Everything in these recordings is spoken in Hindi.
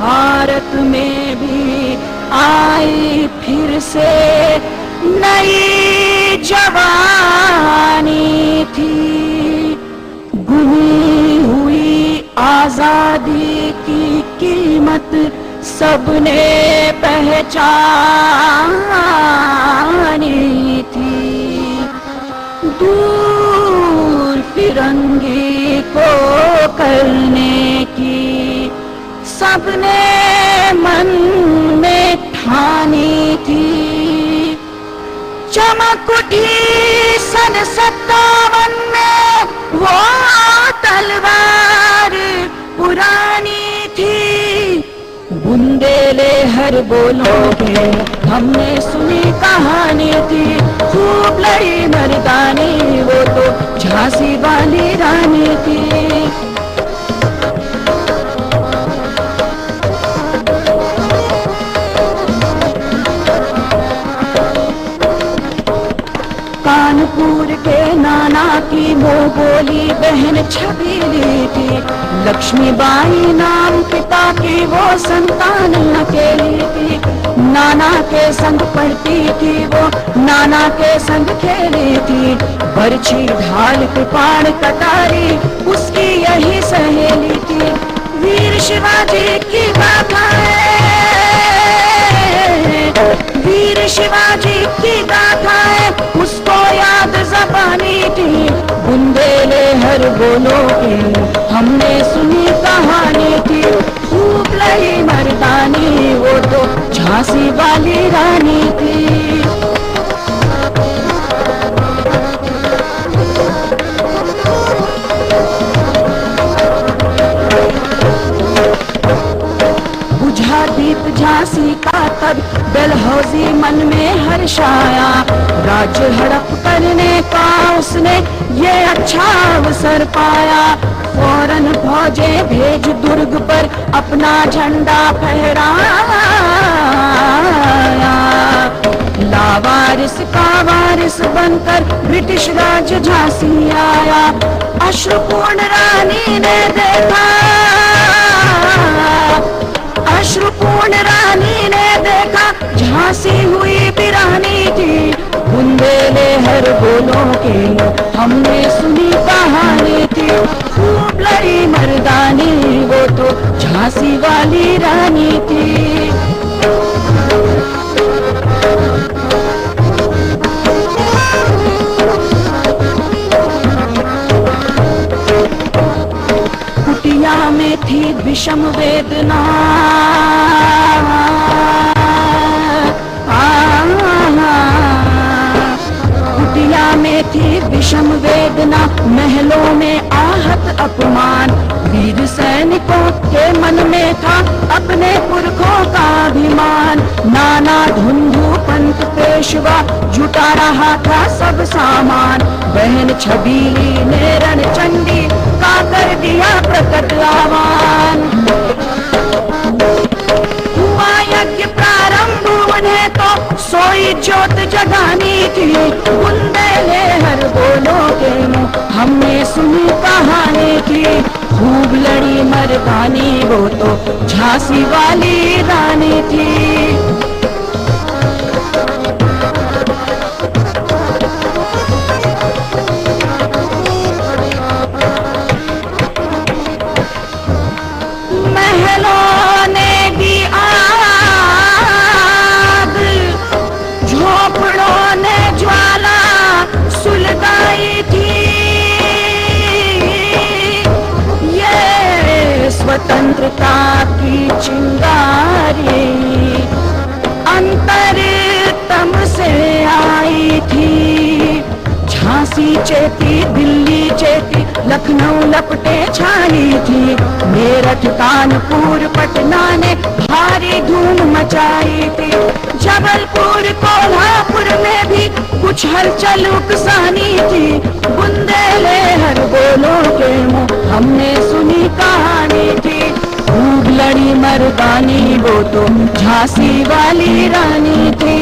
भारत में भी आई फिर से नई जवानी थी। गुमी हुई आजादी की कीमत सबने पहचानी थी। दूर फिरंगी को करने की सबने मन में ठानी थी। चमक उठी सन 57 में वो तलवार पुरानी थी। बुंदेले हर बोलोगे हमने सुनी कहानी थी। खूब लड़ी मर्दानी वो तो झांसी वाली रानी थी। कानपुर के नाना की वो बोली बहन छबीली थी। लक्ष्मीबाई नाम पिता की वो संतान अकेली थी। नाना के संग पढ़ती थी वो, नाना के संग खेली थी। बरछी ढाल कृपाण कटारी उसकी यही सहेली थी। वीर शिवाजी की गाथाएं, वीर शिवाजी की गाथाएं उसको याद ज़बानी थी। बुंदेले हर बोलो के हमने सुनी कहानी थी। खूब लड़ी मर्दानी वो तो झांसी वाली रानी थी। बुझा दीप झांसी का तब डलहौजी मन में हर्ष आया। राज्य हड़प करने का उसने ये अच्छा अवसर पाया। फौरन फौजें भेज दुर्ग पर अपना झंडा फहराया। लावारिस का वारिस बनकर ब्रिटिश राज झांसी आया। अश्रुपूर्ण रानी ने देखा, अश्रुपूर्ण रानी ने देखा झांसी हुई वीरानी थी। बुंदेले हर बोलों के हमने सुनी कहानी थी। खूब लड़ी मर्दानी वो तो झांसी वाली रानी थी। कुटिया में थी विषम वेदना, कुटिया में थी विषम वेदना। महलों में आहत अपमान। वीर सैनिकों के मन में था अपने पुरखों का अभिमान। नाना धुंधु पंत पेशवा जुटा रहा था सब सामान। बहन छबीली ने रणचंडी का कर दिया प्रकट आह्वान। हुआ यज्ञ प्रारंभ उन्हें तो सोई ज्योत जगानी थी। बुंदेले हर बोलो के हमने सुनी कहानी थी। खूब लड़ी मर्दानी वो तो झांसी वाली रानी थी। महलों ने दी आग, झोपड़ों ने ज्वाला सुलगाई थी। ये स्वतंत्रता की चिंगारी अंतरतम से आई थी। झांसी चेती, दिल्ली चेती, लखनऊ लपटे छाई थी। मेरठ कानपुर पटना ने भारी धूम मचाई थी। जबलपुर कोल्हापुर में भी कुछ हलचल उकसानी थी। बुंदेले हर बोलो के हमने सुनी कहानी थी। खूब लड़ी मर्दानी वो तो झांसी वाली रानी थी।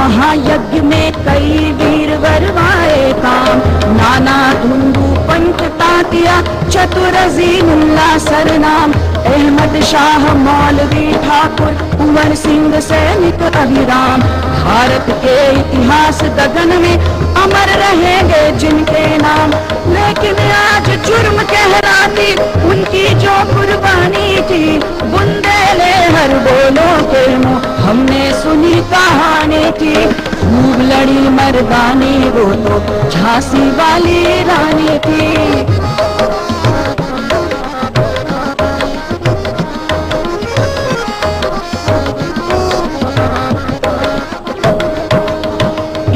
महायज्ञ में कई वीर वरवाए काम, नाना धुंधु पंथ तातिया चतुर अजीमुल्ला सरनाम, अहमद शाह मौलवी ठाकुर कुंवर सिंह सैनिक अभिराम। भारत के इतिहास गगन में अमर रहेंगे जिनके नाम, लेकिन आज जुर्म कहलाती उनकी जो कुर्बानी थी। बुंदेले हर बोलो के मुँह हमने सुनी कहानी थी, खूब लड़ी मर्दानी वो तो झांसी वाली रानी थी।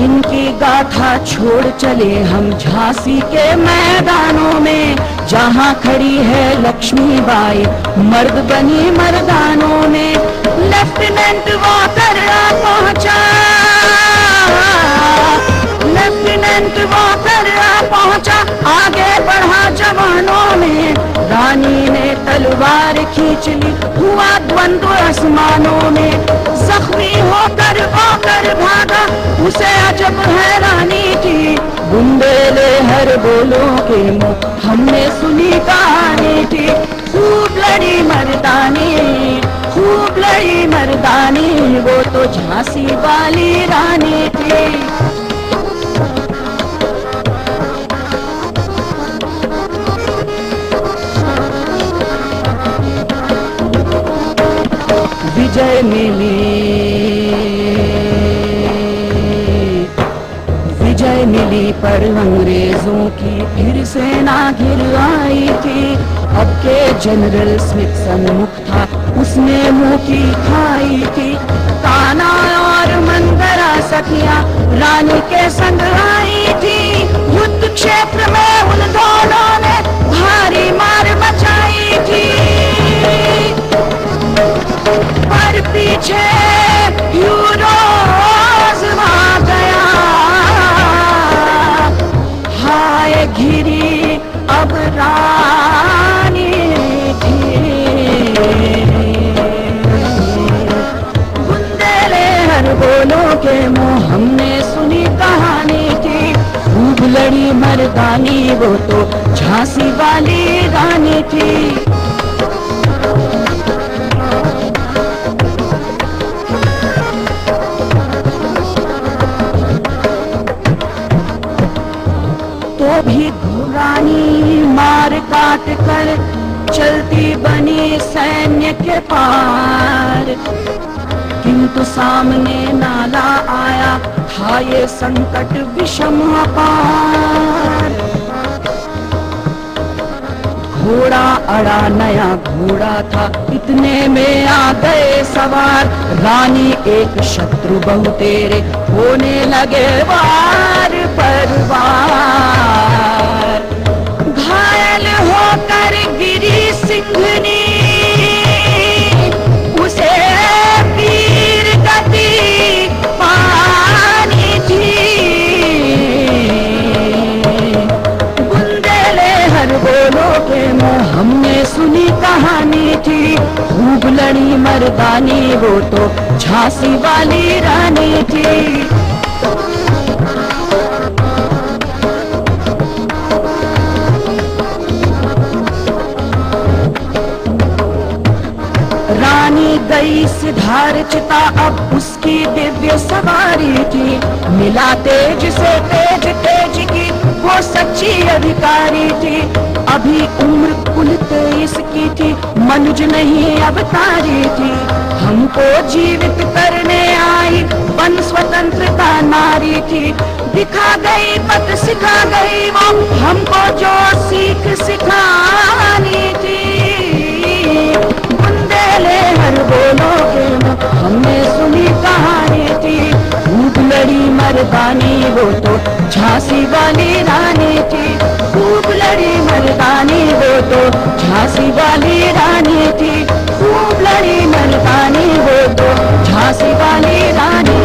इनकी गाथा छोड़ चले हम झांसी के मैदानों में, जहाँ खड़ी है लक्ष्मीबाई मर्द बनी मर्दानों में। लेफ्टिनेंट वॉकर पहुंचा, लेफ्टिनेंट वॉकर पहुंचा, आगे बढ़ा जवानों में। रानी ने तलवार खींच ली, हुआ द्वंद्व आसमानों में। जख्मी होकर वॉकर भागा, उसे अजब हैरानी थी। बुंदेले हर बोलों के मुँह हमने सुनी कहानी थी, खूब लड़ी मर्दानी, खूब लड़ी मर्दानी वो तो झांसी वाली रानी थी। विजय मिली पर अंग्रेजों की फिर सेना घिर आई थी। अब के जनरल स्मिथ सन्मुख था, उसने मुंह की खाई थी। कान्हा और मंगरा सखियां रानी के संग आई थी। युद्ध क्षेत्र में उन दोनों ने भारी मार मचाई थी, पर पीछे यूरोज भाग गया। हाय घिरी अब रानी थी। बुंदेले हर बोलों के मुँह हमने सुनी कहानी थी, खूब लड़ी मर्दानी वो तो झांसी वाली रानी थी। तो भी रानी मार काट कर चलती बनी सैन्य के पार, किंतु सामने नाला आया था ये संकट विषम अपार। घोड़ा अड़ा नया घोड़ा था, इतने में आ गए सवार। रानी एक शत्रु बहु तेरे होने लगे वार पर वार। घायल होकर गिरी सिंघनी, उसे वीर गति पानी थी। बुंदेले हर बोलो के मुँह हमने सुनी कहानी थी, खूब लड़ी मर्दानी वो तो झांसी वाली रानी थी। रानी गई सिधार चिता, अब उसकी दिव्य सवारी थी। मिला तेज से तेज तेज की वो सच्ची अधिकारी थी। अभी उम्र कुल 23 की थी, मनुज नहीं अवतारी थी। हमको जीवित करने आई बन स्वतंत्रता नारी थी। दिखा गई पथ सिखा गई वो हमको जो सीख सिखानी थी। बुंदेले हर बोलो के हमने सुनी कहानी थी, खूब लड़ी मर्दानी वो तो झांसी वाली रानी थी। खूब लड़ी मर्दानी वो तो झांसी वाली रानी थी। खूब लड़ी मर्दानी वो तो झांसी वाली रानी